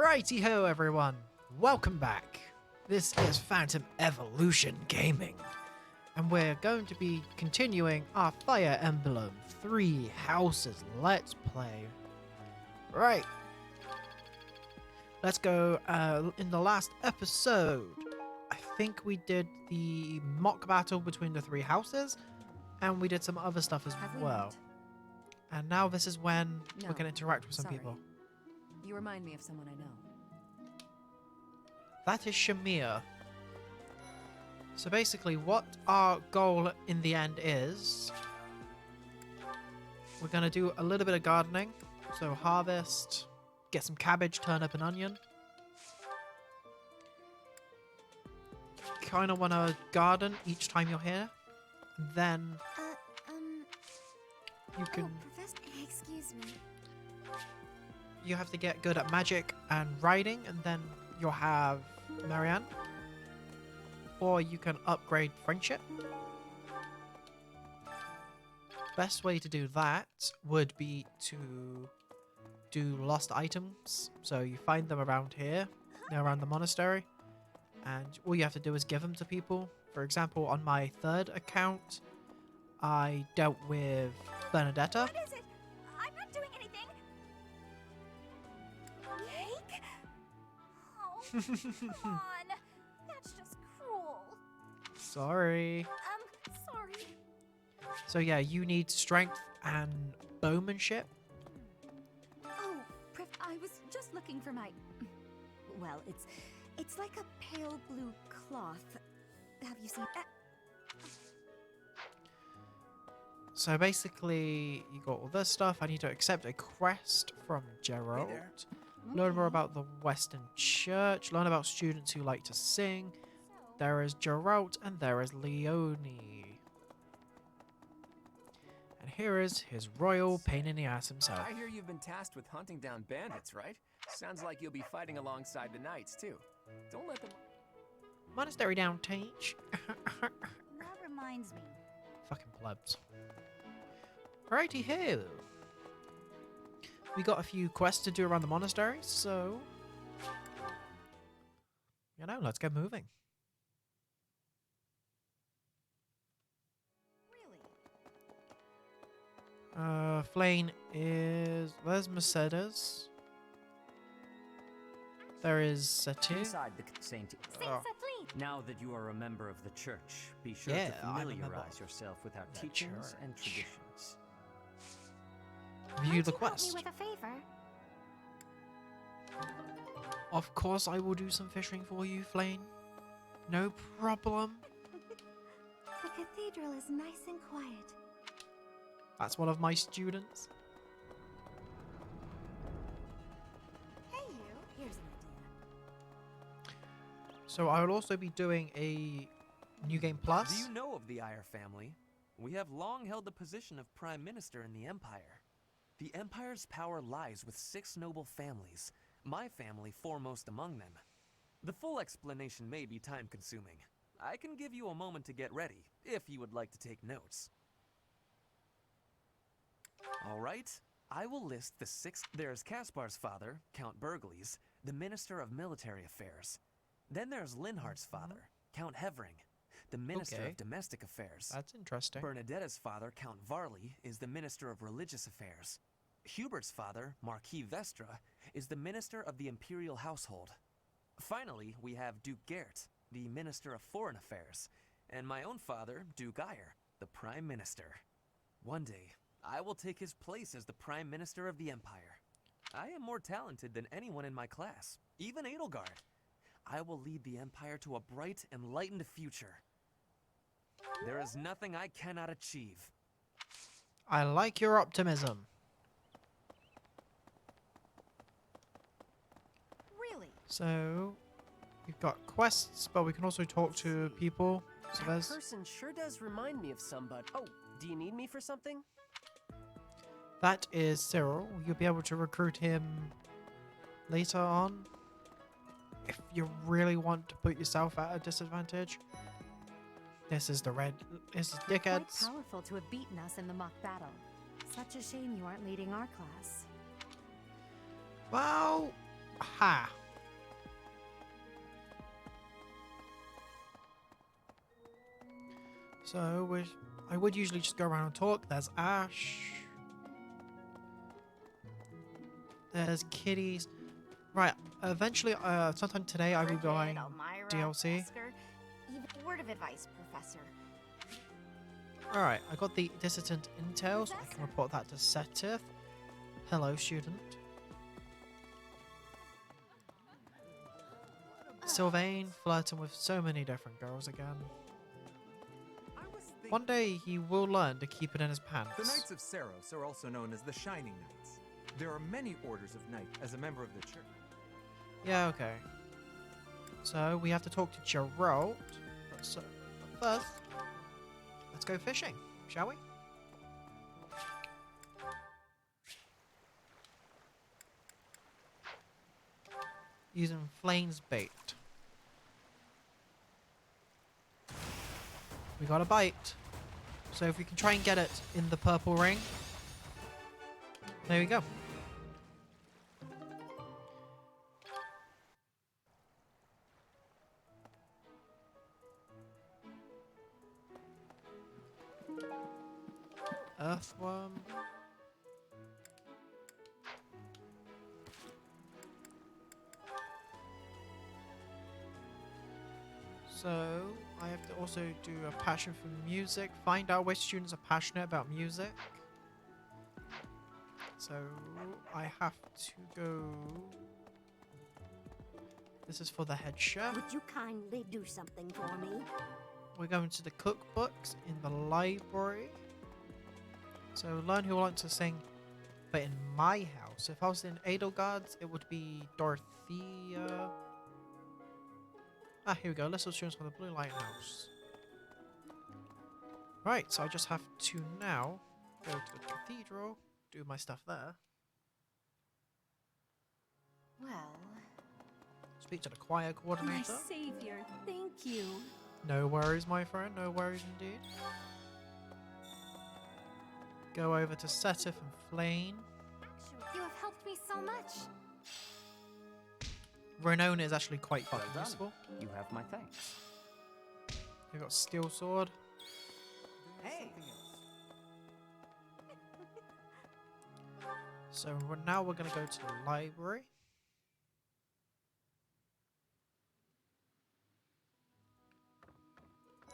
Righty ho, everyone. Welcome back. This is Phantom Evolution Gaming, and we're going to be continuing our Fire Emblem 3 Houses Let's Play. Right. Let's go. In the last episode, I think we did the mock battle between the three houses, and we did some other stuff as well. And now this is when we're going to interact with some people. You remind me of someone I know. That is Shamir. So basically what our goal in the end is, we're going to do a little bit of gardening. So harvest, get some cabbage, turnip and onion. Kind of want to garden each time you're here. And then you can... Professor, excuse me. You have to get good at magic and writing, and then you'll have Marianne. Or you can upgrade friendship. Best way to do that would be to do lost items. So you find them around here, around the monastery, and all you have to do is give them to people. For example, on my third account, I dealt with Bernadetta. What is it? I'm not doing anything. Cake? Oh, come on. That's just cruel. Sorry. Sorry. So yeah, you need strength and bowmanship. Oh, I was just looking for my... Well, it's like a pale blue cloth. Have you seen that? So basically, you got all this stuff. I need to accept a quest from Gerald. Learn more about the Western Church. Learn about students who like to sing. There is Gerald and there is Leonie. And here is his royal pain in the ass himself. I hear you've been tasked with hunting down bandits, right? Sounds like you'll be fighting alongside the knights, too. Don't let them... Monastery down, teach. That reminds me. Fucking plebs. Righty ho. We got a few quests to do around the monastery, so... You know, let's get moving. Really? Flane is... There's Mercedes. There is Satu. Inside the Saint. Saint Oh. Sathlin. Now that you are a member of the church, be sure Yeah, to I'm a member familiarize yourself with our the teachings and church. traditions. View the Won't you help quest. me with a favor? Of course I will do some fishing for you, Flane. No problem. The cathedral is nice and quiet. That's one of my students. Hey, you. Here's an idea. So I will also be doing a New Game Do Plus. you know of the Iyer family? We have long held the position of Prime Minister in the Empire. The Empire's power lies with 6 noble families, my family foremost among them. The full explanation may be time-consuming. I can give you a moment to get ready, if you would like to take notes. Alright, I will list the 6... There's Caspar's father, Count Burgles, the Minister of Military Affairs. Then there's Linhardt's father, Count Hevering, the Minister Okay. of Domestic Affairs. That's interesting. Bernadetta's father, Count Varley, is the Minister of Religious Affairs. Hubert's father, Marquis Vestra, is the Minister of the Imperial Household. Finally, we have Duke Gert, the Minister of Foreign Affairs, and my own father, Duke Iyer, the Prime Minister. One day, I will take his place as the Prime Minister of the Empire. I am more talented than anyone in my class, even Edelgard. I will lead the Empire to a bright, enlightened future. There is nothing I cannot achieve. I like your optimism. Really? So, we've got quests, but we can also talk to people. So That there's... person sure does remind me of somebody. Oh, do you need me for something? That is Cyril. You'll be able to recruit him later on. If you really want to put yourself at a disadvantage. This is the red... This is Quite dickheads. powerful to have beaten us in the mock battle. Such a shame you aren't leading our class. Well, Aha! So, I would usually just go around and talk. There's Ash. There's kitties. Right, eventually, sometime today, I will be buying DLC. Even word of advice, Professor. Alright, I got the dissident intel, so I can report that to Setith. Hello, student. Sylvain flirting with so many different girls again. One day he will learn to keep it in his pants. The Knights of Saros are also known as the Shining Knights. There are many orders of knight as a member of the church. Yeah, okay. So we have to talk to Geralt. But first, let's go fishing, shall we? Using Flame's bait. We got a bite. So if we can try and get it in the purple ring. There we go. Earthworm. So, I have to also do a passion for music. Find out which students are passionate about music. So, I have to go... This is for the head chef. Would you kindly do something for me? We're going to the cookbooks in the library. So, learn who wants to sing. But in my house, if I was in Edelgard's, it would be Dorothea... Ah, here we go. List of students from the Blue Lighthouse. Right, so I just have to now go to the cathedral, do my stuff there. Well, Speak to the choir my coordinator. savior, thank you. No worries, my friend. No worries indeed. Go over to Setith and Flame. Actually, you have helped me so much. Renona is actually quite Well fucking done. useful. You have my thanks. We've got Steel Sword. Hey! So now we're going to go to the library.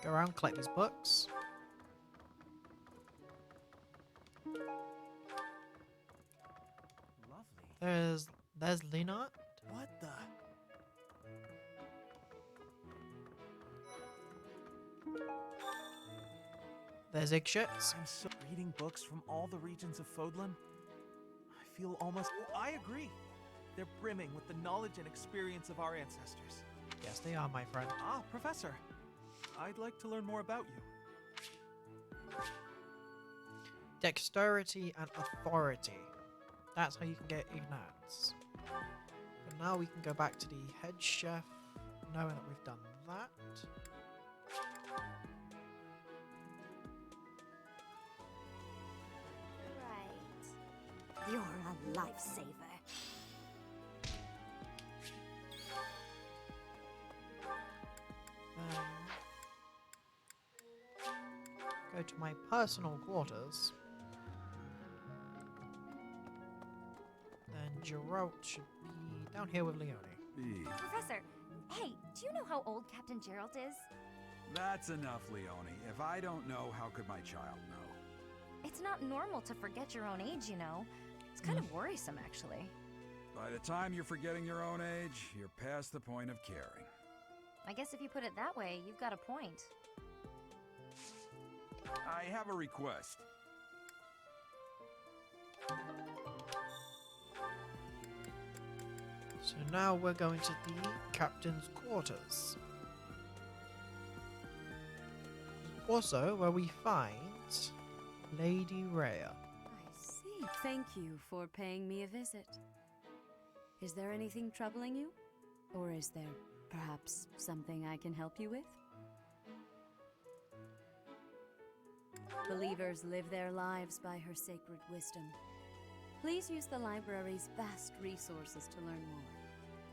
Go around, collect these books. Lovely. There's Lena. What the? There's Eggshits. I'm so reading books from all the regions of Fodlan. I feel almost. Oh, I agree. They're brimming with the knowledge and experience of our ancestors. Yes, they are, my friend. Ah, Professor. I'd like to learn more about you. Dexterity and authority. That's how you can get Ignatz. But now we can go back to the head chef, knowing that we've done that. Right. You're a lifesaver. Go to my personal quarters. Then Geralt should be down here with Leone. Professor, hey, do you know how old Captain Gerald is? That's enough, Leone. If I don't know, how could my child know? It's not normal to forget your own age, you know. It's kind of worrisome, actually. By the time you're forgetting your own age, you're past the point of caring. I guess if you put it that way, you've got a point. I have a request. So now we're going to the captain's quarters. Also, where we find Lady Rhea. I see. Thank you for paying me a visit. Is there anything troubling you? Or is there perhaps something I can help you with? Believers live their lives by her sacred wisdom. Please use the library's vast resources to learn more.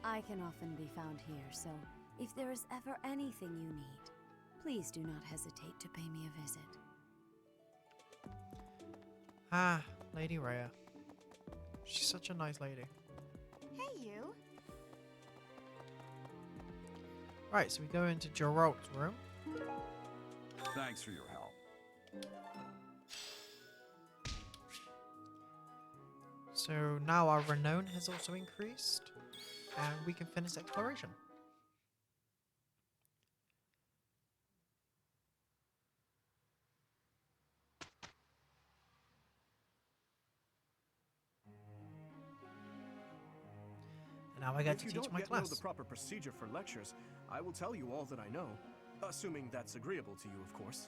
I can often be found here, so if there is ever anything you need, please do not hesitate to pay me a visit. Ah, Lady Rhea. She's such a nice lady. Hey, you. Right, so we go into Geralt's room. Thanks for your help. So now our renown has also increased, and we can finish exploration. And now I get to If you teach don't my yet know class. the proper procedure for lectures, I will tell you all that I know, assuming that's agreeable to you, of course.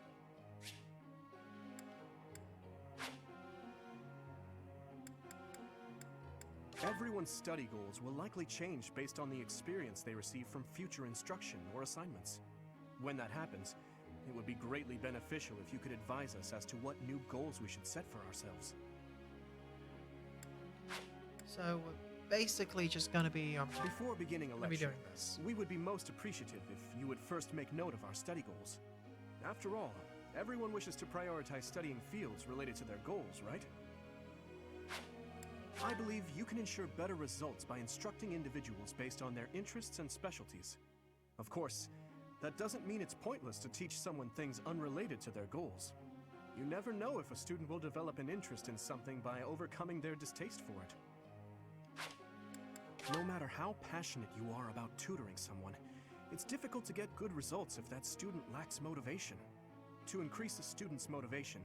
Everyone's study goals will likely change based on the experience they receive from future instruction or assignments. When that happens, it would be greatly beneficial if you could advise us as to what new goals we should set for ourselves. So we're basically just going to be Before beginning a gonna be lecture, doing this. we would be most appreciative if you would first make note of our study goals. After all, everyone wishes to prioritize studying fields related to their goals, right? I believe you can ensure better results by instructing individuals based on their interests and specialties. Of course, that doesn't mean it's pointless to teach someone things unrelated to their goals. You never know if a student will develop an interest in something by overcoming their distaste for it. No matter how passionate you are about tutoring someone, it's difficult to get good results if that student lacks motivation. To increase a student's motivation,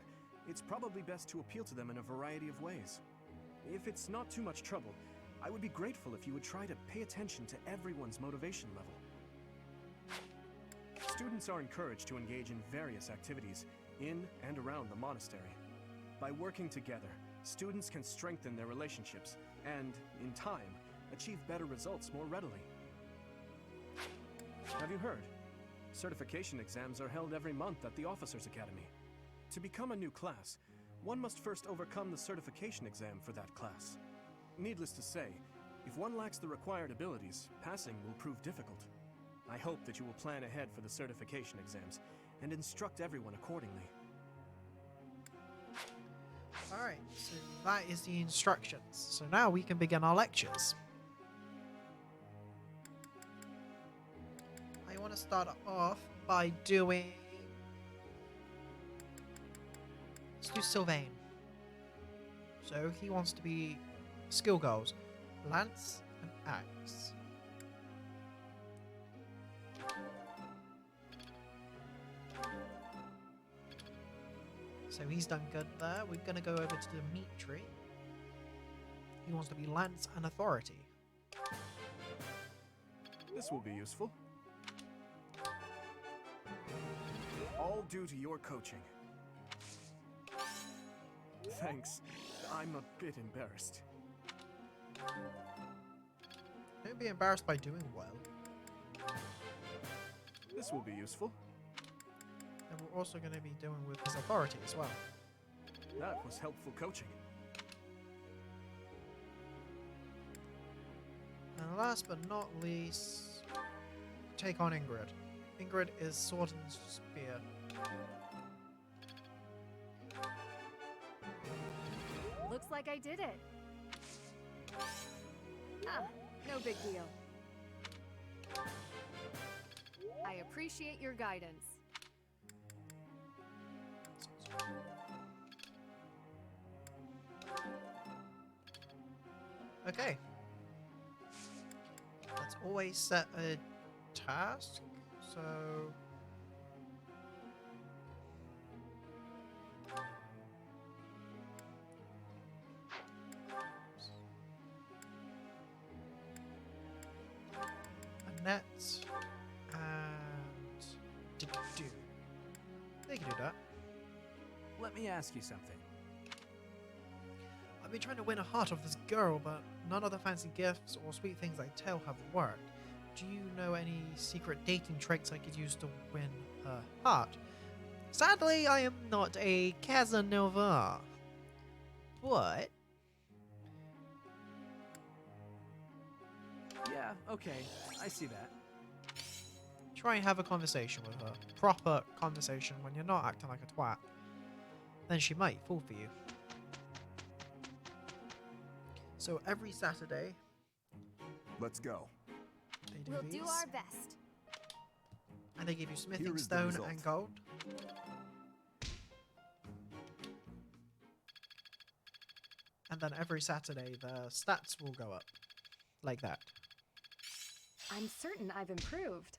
it's probably best to appeal to them in a variety of ways. If it's not too much trouble, I would be grateful if you would try to pay attention to everyone's motivation level. Students are encouraged to engage in various activities in and around the monastery. By working together, students can strengthen their relationships and, in time, achieve better results more readily. Have you heard? Certification exams are held every month at the Officers' Academy. To become a new class, one must first overcome the certification exam for that class. Needless to say, if one lacks the required abilities, passing will prove difficult. I hope that you will plan ahead for the certification exams and instruct everyone accordingly. Alright, so that is the instructions. So now we can begin our lectures. I want to start off by doing... Let's do Sylvain. So he wants to be skill goals. Lance and Axe. So he's done good there. We're going to go over to Dimitri. He wants to be Lance and Authority. This will be useful. All due to your coaching. Thanks. I'm a bit embarrassed. Don't be embarrassed by doing well. This will be useful. And we're also going to be doing with his authority as well. That was helpful coaching. And last but not least, take on Ingrid. Ingrid is Sword and Spear. Looks like I did it. Ah, no big deal. I appreciate your guidance. Okay. Let's always set a task. So... Annette and do. They can do that. Let me ask you something. I've been trying to win a heart of this girl, but none of the fancy gifts or sweet things I tell have worked. Do you know any secret dating tricks I could use to win her heart? Sadly, I am not a Casanova. But... Yeah, okay, I see that. Try and have a conversation with her. Proper conversation when you're not acting like a twat. Then she might fall for you. So every Saturday, Let's go. they do We'll these. do our best. And they give you smithing Here is the stone result. and gold. And then every Saturday, the stats will go up. Like that. I'm certain I've improved.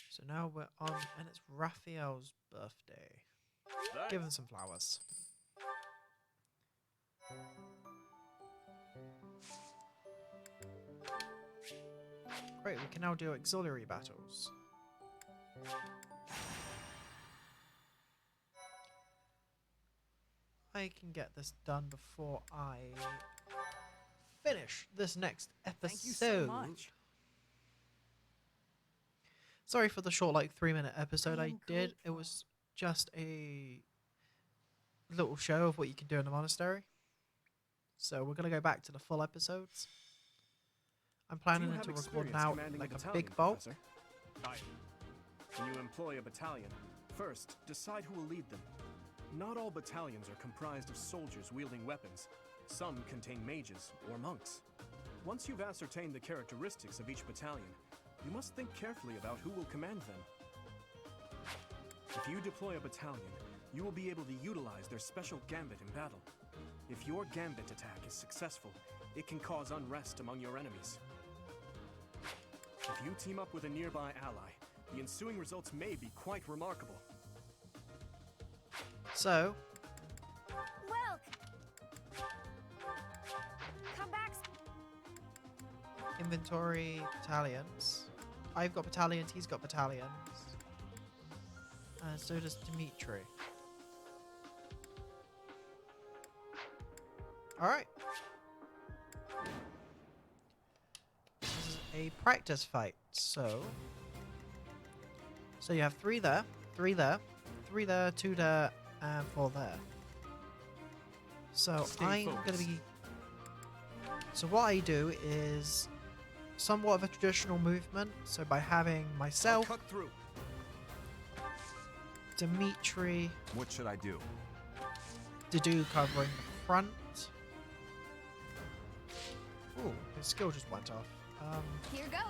So now we're on, and it's Raphael's birthday. Give him some flowers. Great, we can now do auxiliary battles. I can get this done before I finish this next episode. Thank you so much. Sorry for the short, like 3-minute episode I I am did. It grateful. was just a little show of what you can do in the monastery. So we're gonna go back to the full episodes. I'm Do planning you to have record experience now commanding like a battalion, big bulk. Professor? Aye. When you employ a battalion, first decide who will lead them. Not all battalions are comprised of soldiers wielding weapons. Some contain mages or monks. Once you've ascertained the characteristics of each battalion, you must think carefully about who will command them. If you deploy a battalion, you will be able to utilize their special gambit in battle. If your gambit attack is successful, it can cause unrest among your enemies. If you team up with a nearby ally, the ensuing results may be quite remarkable. So, Welk! Come back. inventory, battalions. I've got battalions, he's got battalions. And so does Dimitri. Alright. This is a practice fight, so you have 3 there, 3 there, 3 there, 2 there, and 4 there. So Stay I'm gonna focused. be. So what I do is somewhat of a traditional movement. So by having myself, Cut through. Dimitri, What should I do? Dedu covering the front. Ooh, his skill just went off. Here goes.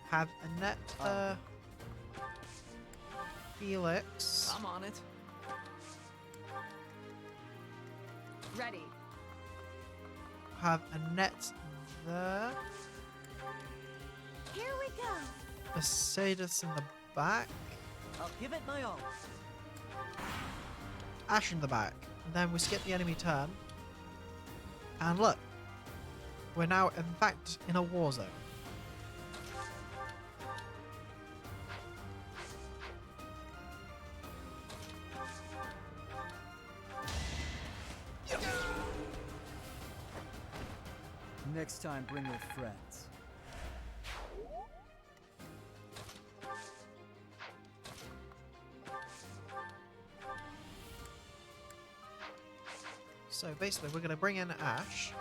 Have Annette there. Felix. I'm on it. Ready. Have Annette there. Here we go. Mercedes in the back. I'll give it my all. Ash in the back. And then we skip the enemy turn. And look. We're now, in fact, in a war zone. Next time, bring your friends. So basically, we're going to bring in Ash.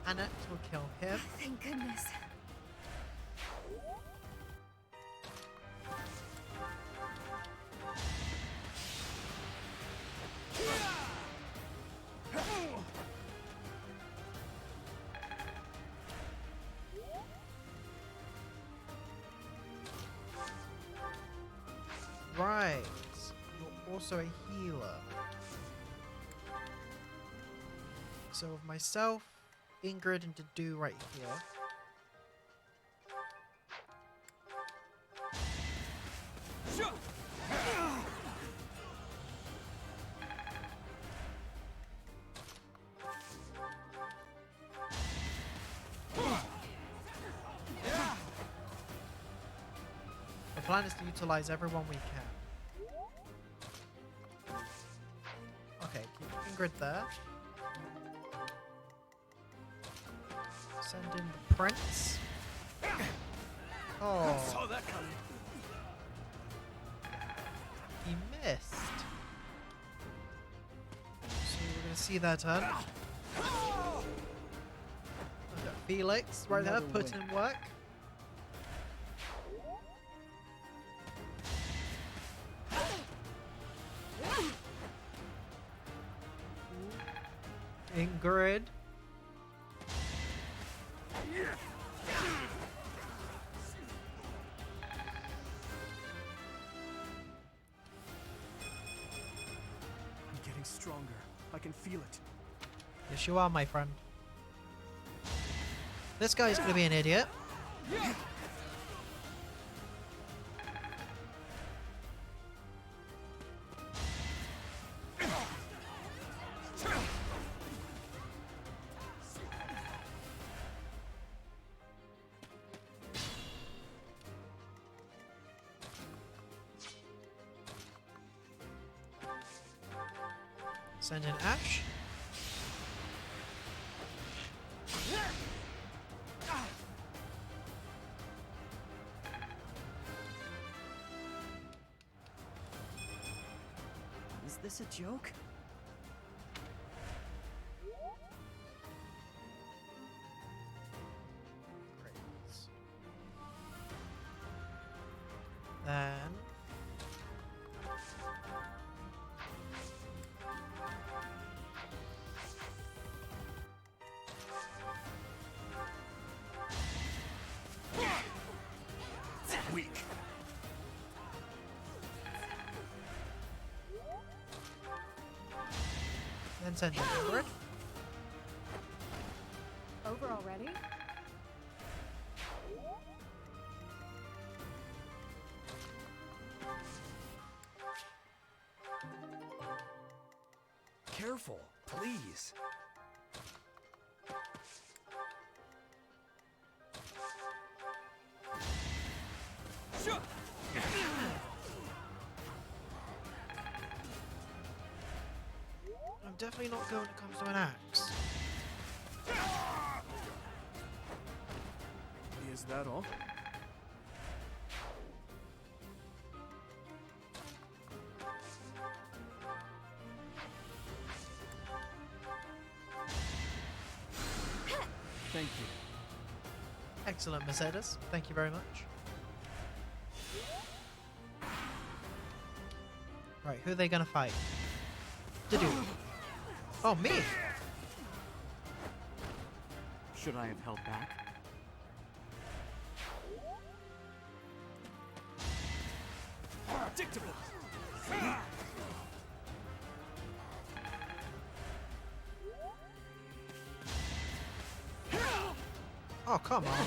Annette will kill him. Thank goodness. Right. You're also a healer. So with myself, Ingrid, and Dedu right here. The plan is to utilize everyone we can. Okay, keep Ingrid there. Send in the prince. Oh, Saw that coming. he missed. So we're gonna see that turn. Look at Felix right there, putting in work. Ingrid. I'm getting stronger. I can feel it. Yes, you are, my friend. This guy's gonna be an idiot. Send in Ash. Is this a joke? Then Weak. send in Ingrid. Over already? Careful, please. I'm definitely not good when it comes to an axe. Is that all? Thank you. Excellent, Mercedes. Thank you very much. Right, who are they gonna fight? To-do. Oh, me! Should I have held back? Predictable. Oh, come on.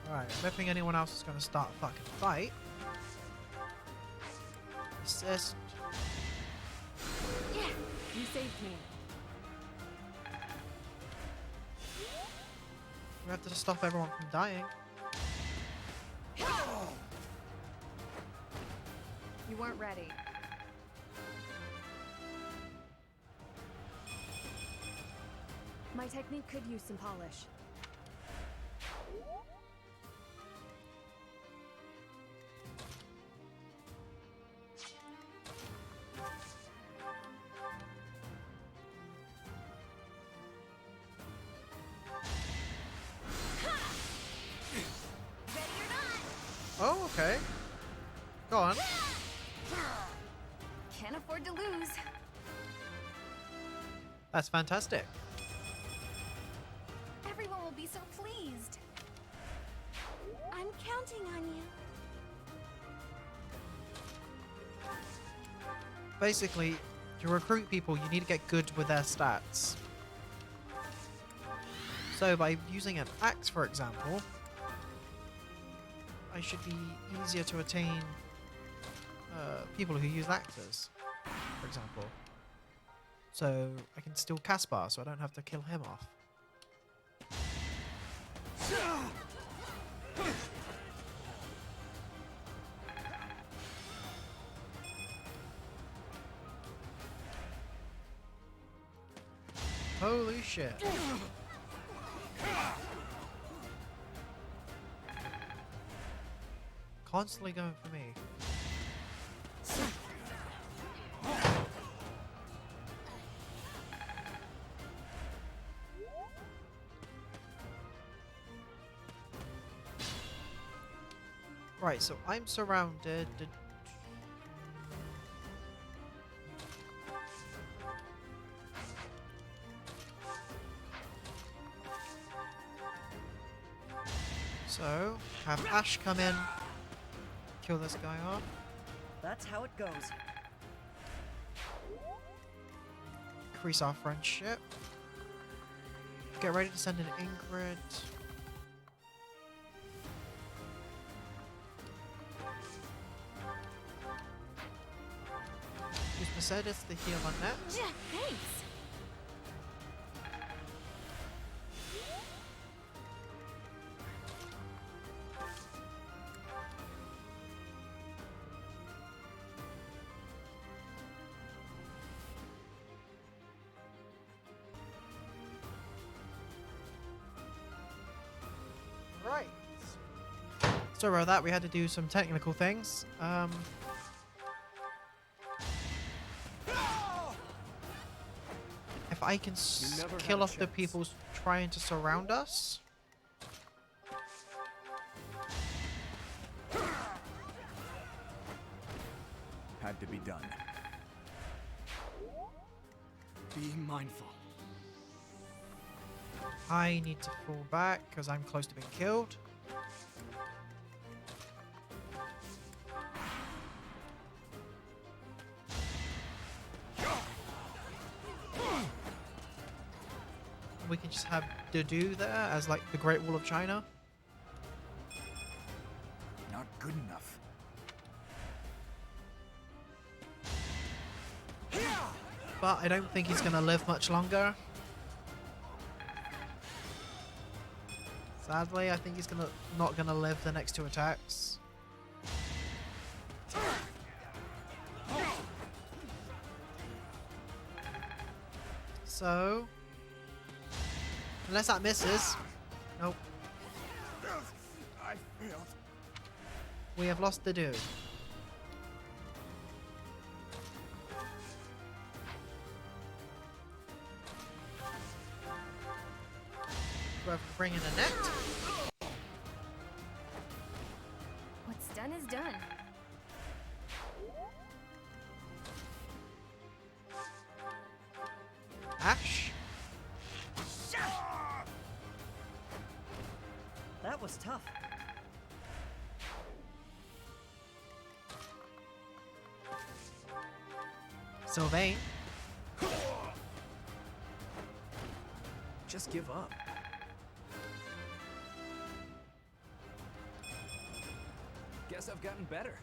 Alright, I don't think anyone else is going to start a fucking fight. Assist. Yeah, you saved me. We have to stop everyone from dying. You weren't ready. My technique could use some polish. Oh, okay. Go on. Can't afford to lose. That's fantastic. Everyone will be so pleased. I'm counting on you. Basically, to recruit people, you need to get good with their stats. So by using an axe, for example, I should be easier to attain people who use axes, for example. So I can steal Caspar, so I don't have to kill him off. Holy shit. Constantly going for me. Right, so I'm surrounded. So, have Ash come in, kill this guy off. That's how it goes. Increase our friendship. Get ready to send in Ingrid. Use Mercedes to heal on net. Yeah, thanks. Right. Sorry about that, we had to do some technical things. If I can never had kill a off the chance. people trying to surround us. Had to be done. Be mindful. I need to fall back because I'm close to being killed. We can just have Dedu there as like the Great Wall of China. Not good enough. But I don't think he's going to live much longer. Sadly, I think he's not gonna live the next two attacks. So, unless that misses, nope. I failed. We have lost the dude. We have to bring in a net. What's done is done. Ash. That was tough. Sylvain. Just give up. Guess I've gotten better.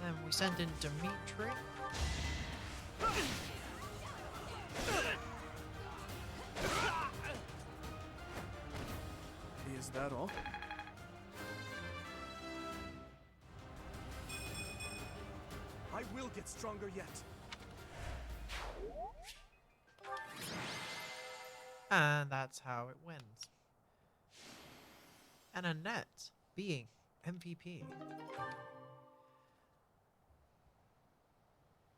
Then we send in Dimitri. Is that all? I will get stronger yet. And that's how it wins. And Annette being MVP.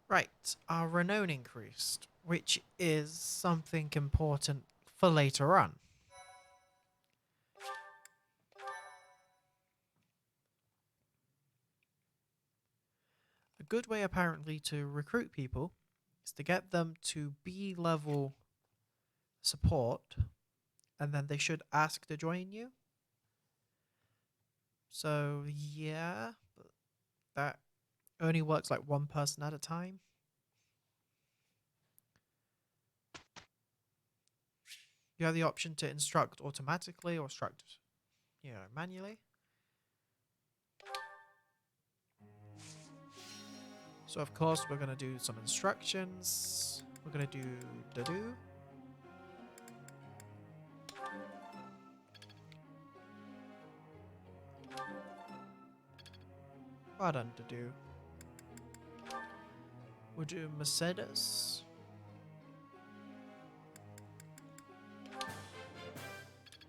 Right, our renown increased, which is something important for later on. A good way apparently to recruit people is to get them to B level support and then they should ask to join you. So yeah, but that only works like one person at a time. You have the option to instruct automatically or instruct, manually. So of course we're gonna do some instructions. We're gonna do do. Well done, do. We'll do Mercedes.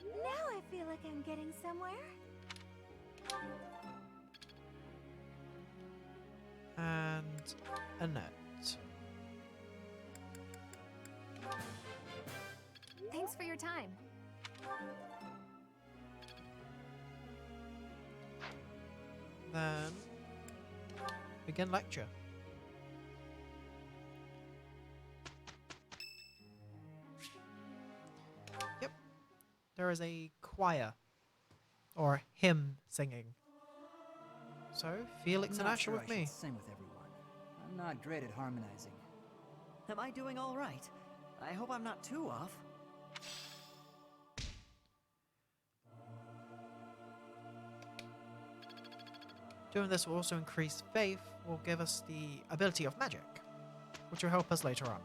Now I feel like I'm getting somewhere. And Annette. Thanks for your time. Then begin lecture. Yep. There is a choir or hymn singing. So Felix and Asher with me. Sing with everyone. I'm not great at harmonizing. Am I doing all right? I hope I'm not too off. Doing this will also increase faith, will give us the ability of magic, which will help us later on.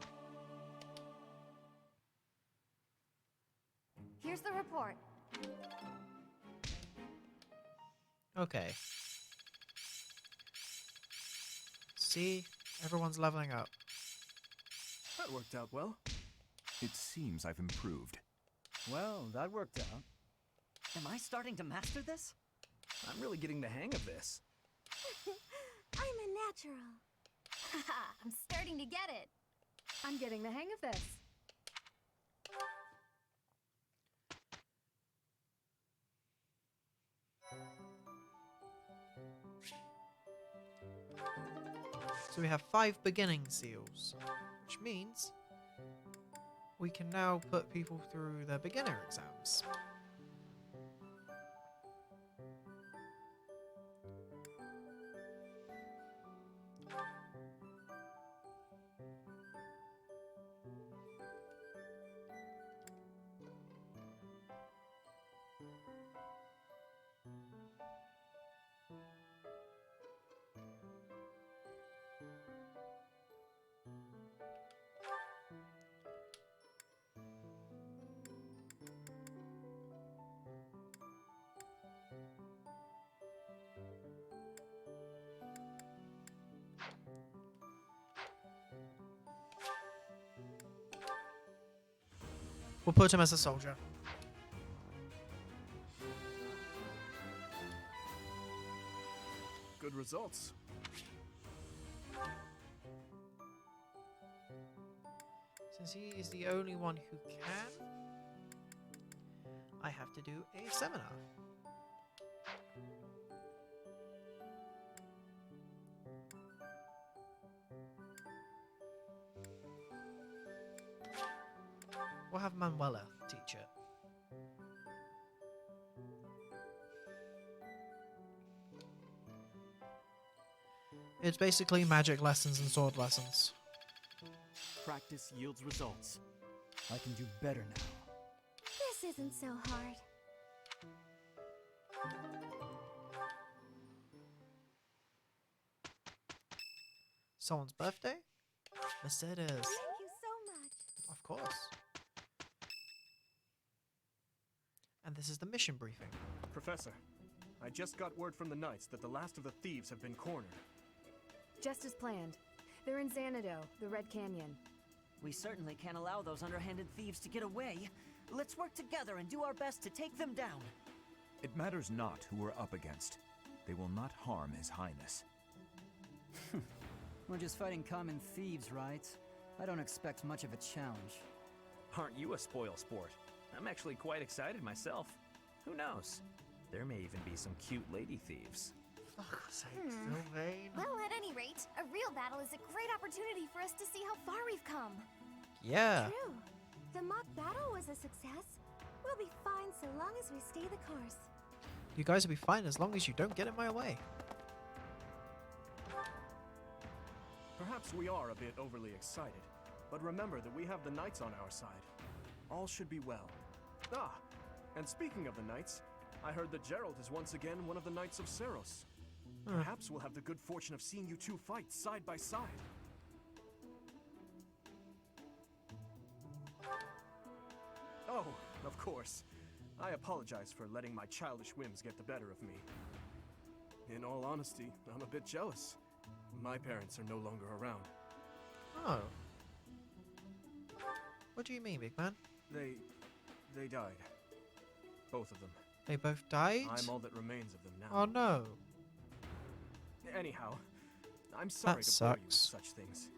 Here's the report. Okay. See, everyone's leveling up. That worked out well. It seems I've improved. Well, that worked out. Am I starting to master this? I'm really getting the hang of this. I'm a natural. Haha, I'm starting to get it. I'm getting the hang of this. So we have 5 beginning seals, which means we can now put people through their beginner exams. We'll put him as a soldier. Good results. Since he is the only one who can, I have to do a seminar. We'll have Manuela teach it. It's basically magic lessons and sword lessons. Practice yields results. I can do better now. This isn't so hard. Someone's birthday? Mercedes. Thank you so much. Of course. And this is the mission briefing. Professor, I just got word from the Knights that the last of the thieves have been cornered. Just as planned. They're in Xanadu, the Red Canyon. We certainly can't allow those underhanded thieves to get away. Let's work together and do our best to take them down. It matters not who we're up against. They will not harm His Highness. We're just fighting common thieves, right? I don't expect much of a challenge. Aren't you a spoil sport? I'm actually quite excited myself. Who knows? There may even be some cute lady thieves. Fuck's sake, so vain. Well, at any rate, a real battle is a great opportunity for us to see how far we've come. Yeah. True. The mock battle was a success. We'll be fine so long as we stay the course. You guys will be fine as long as you don't get in my way. Perhaps we are a bit overly excited, but remember that we have the knights on our side. All should be well. Ah, and speaking of the knights, I heard that Gerald is once again one of the Knights of Seros. Perhaps we'll have the good fortune of seeing you two fight side by side. Oh, of course. I apologize for letting my childish whims get the better of me. In all honesty, I'm a bit jealous. My parents are no longer around. Oh. What do you mean, big man? They died. Both of them. They both died? I'm all that remains of them now. Oh no. Anyhow, I'm sorry That to bore you with sucks. such things.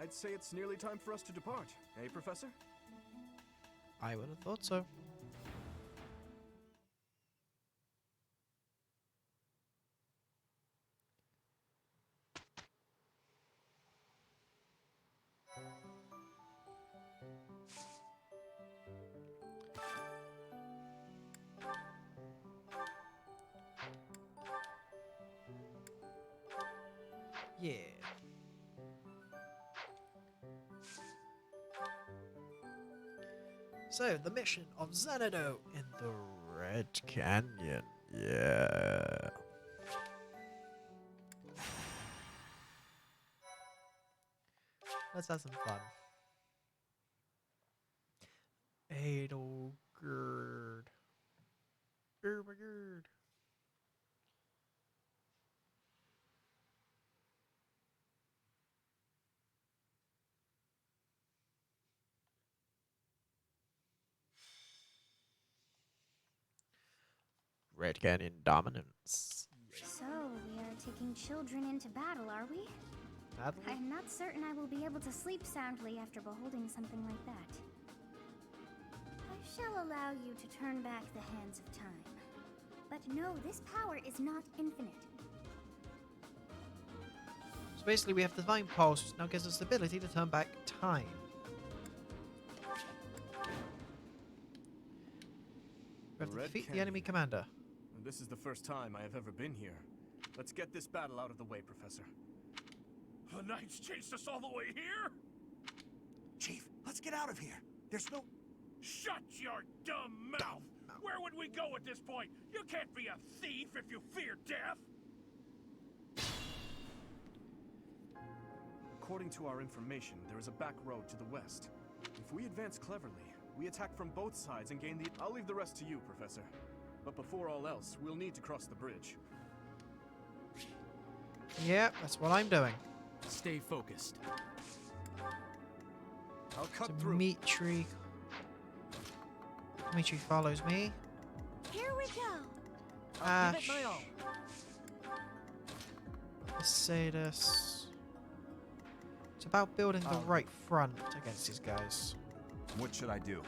I'd say it's nearly time for us to depart, eh, Professor? I would have thought so. Yeah. So, the mission of Xanadu in the Red Canyon. Yeah. Let's have some fun. Adelgerd. Oh my god. Red Canyon dominance. So, we are taking children into battle, are we? Battle? I'm not certain I will be able to sleep soundly after beholding something like that. I shall allow you to turn back the hands of time. But no, this power is not infinite. So basically we have the Divine Pulse, which now gives us the ability to turn back time. We have to Red defeat the Canyon. enemy commander. And this is the first time I have ever been here. Let's get this battle out of the way, Professor. The Knights chased us all the way here? Chief, let's get out of here. There's no... Shut your dumb mouth! Where would we go at this point? You can't be a thief if you fear death! According to our information, there is a back road to the west. If we advance cleverly, we attack from both sides and gain the... I'll leave the rest to you, Professor. But before all else, we'll need to cross the bridge. Yeah, that's what I'm doing. Stay focused. I'll cut So through. Dimitri follows me. Here we go! I'll give Ash. it my all. Mercedes. It's about building the right front against these guys. What should I do?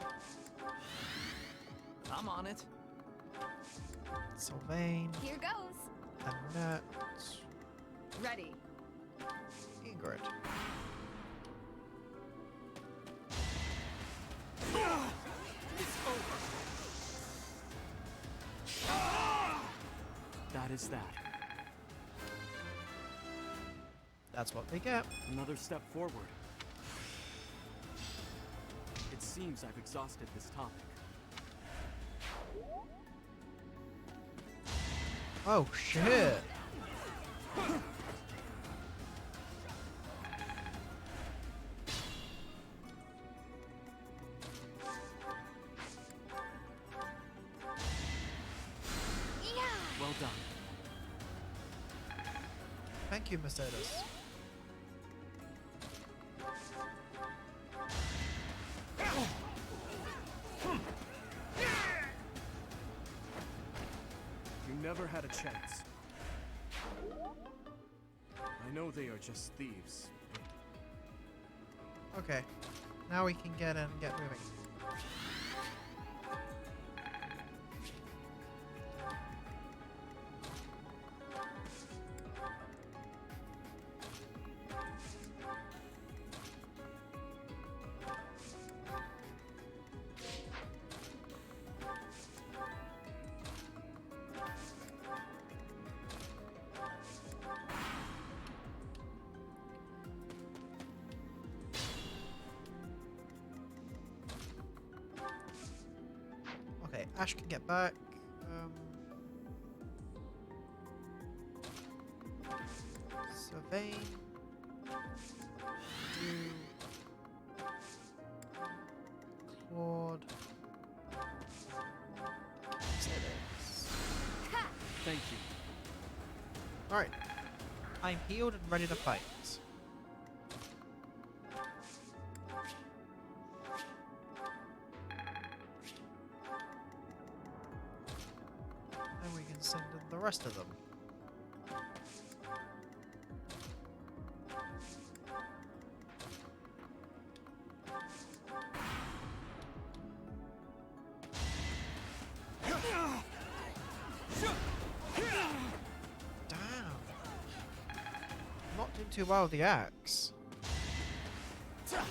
I'm on it. Sylvain, Here goes. Annette, Ready. Ingrid. It's over. That is that. That's what they get. Another step forward. It seems I've exhausted this topic. Oh shit. Well done. Thank you, Mercedes. You never had a chance. I know they are just thieves, but Okay. Now we can get in and get moving. Ash can get back. Sylvain. Claude. Thank you. Alright. I'm healed and ready to fight. And we can send in the rest of them. Too well with the axe. And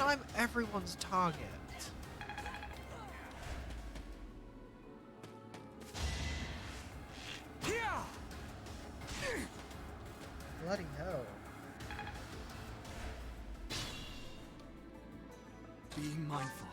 I'm everyone's target. Bloody hell. Being mindful.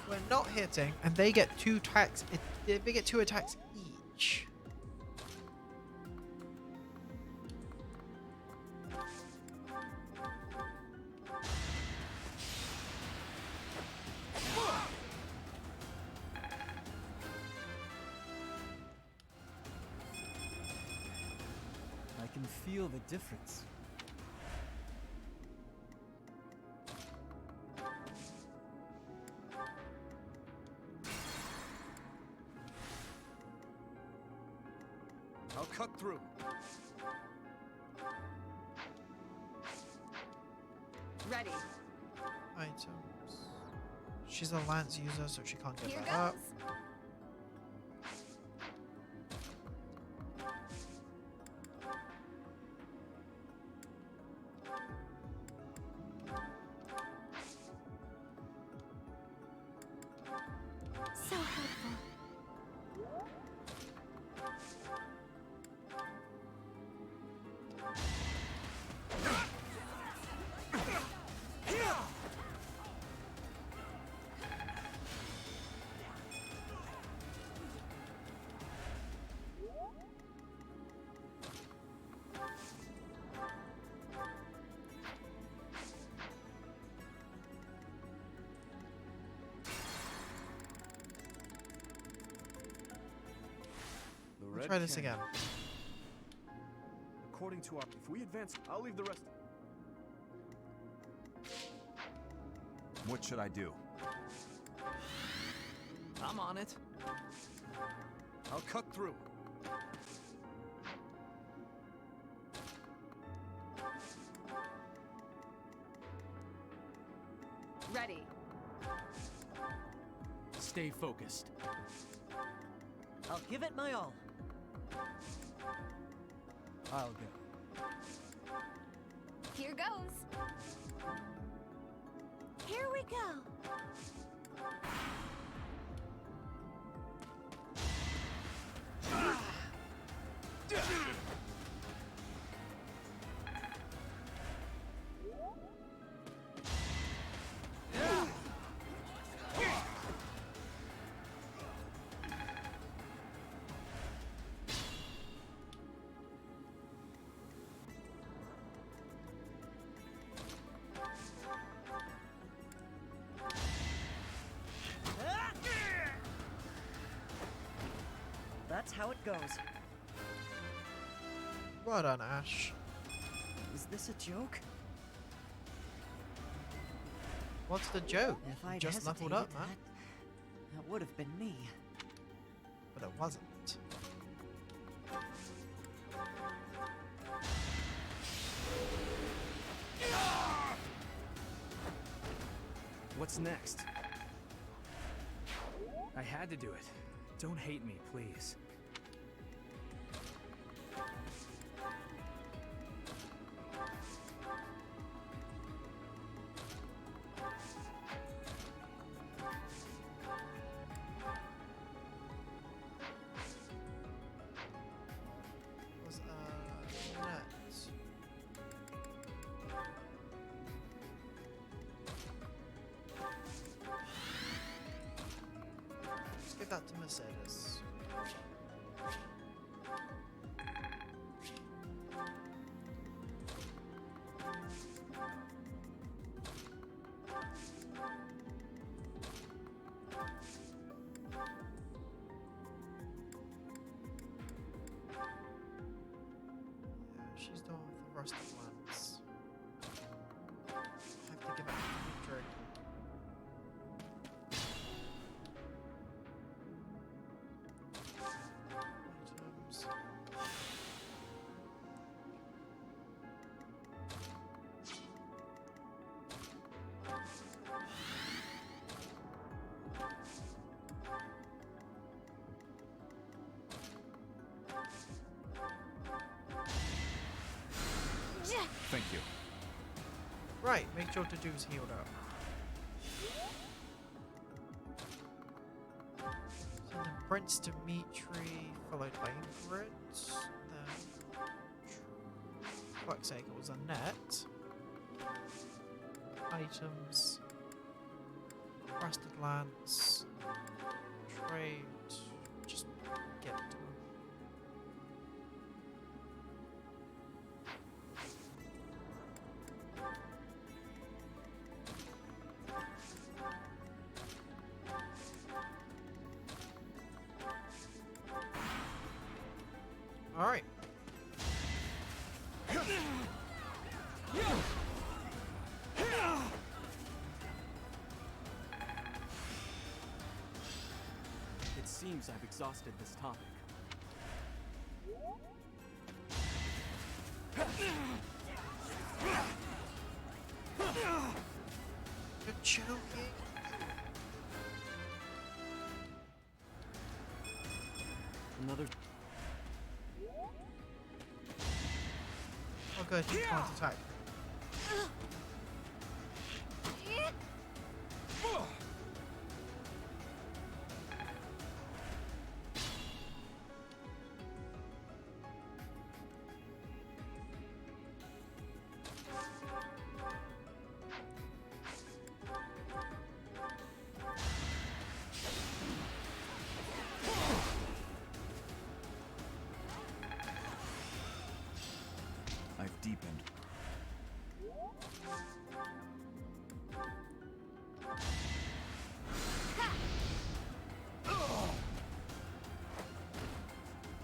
We're not hitting, and they get two attacks. They get 2 attacks each. I can feel the difference. I'll cut through. Ready. Items. She's a lance user, so she can't get Here that up. goes. So helpful. Let's try this again. According to our... If we advance, I'll leave the rest... What should I do? I'm on it. I'll cut through. Ready. Stay focused. I'll give it my all. I'll go. Here goes. Here we go. how it goes. Well done, Ash. Is this a joke? What's the joke? If You I'd just leveled hesitated, up, man. that would have been me. But it wasn't. What's next? I had to do it. Don't hate me, please. Was net. Let's give that to Mercedes. She's done with the rusted ones. Have to give it a drink. Items. Thank you. Right, make sure to do's healed up. So then Prince Dimitri, followed by Ingrid. Then, fuck's sake, it was a net. Items. Rusted lance. Trade. Just get it. Alright. It seems I've exhausted this topic. You're choking. Another. Oh good, you can't attack. I've deepened.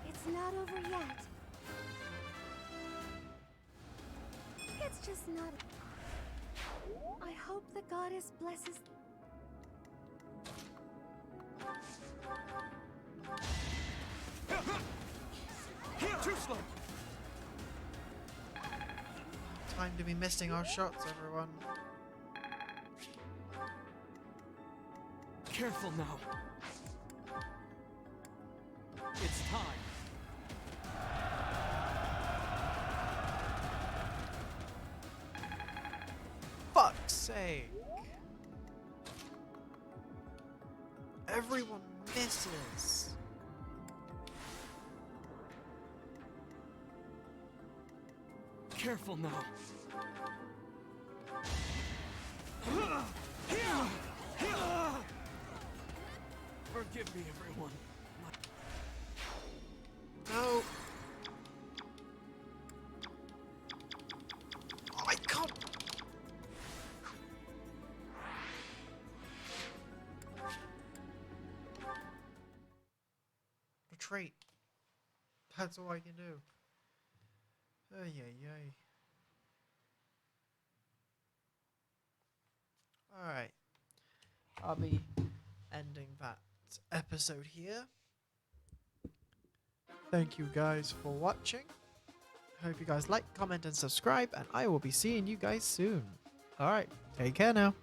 It's not over yet. It's just not. I hope the goddess blesses. Too slow. Time to be missing our shots, everyone. Careful now. It's time. Fuck's sake. Everyone misses. Careful now. Forgive me, everyone. No. Oh, I can't. Retreat. That's all I can do. Ay, ay, ay. Alright. I'll be ending that episode here. Thank you guys for watching. Hope you guys like, comment, and subscribe, and I will be seeing you guys soon. Alright, take care now.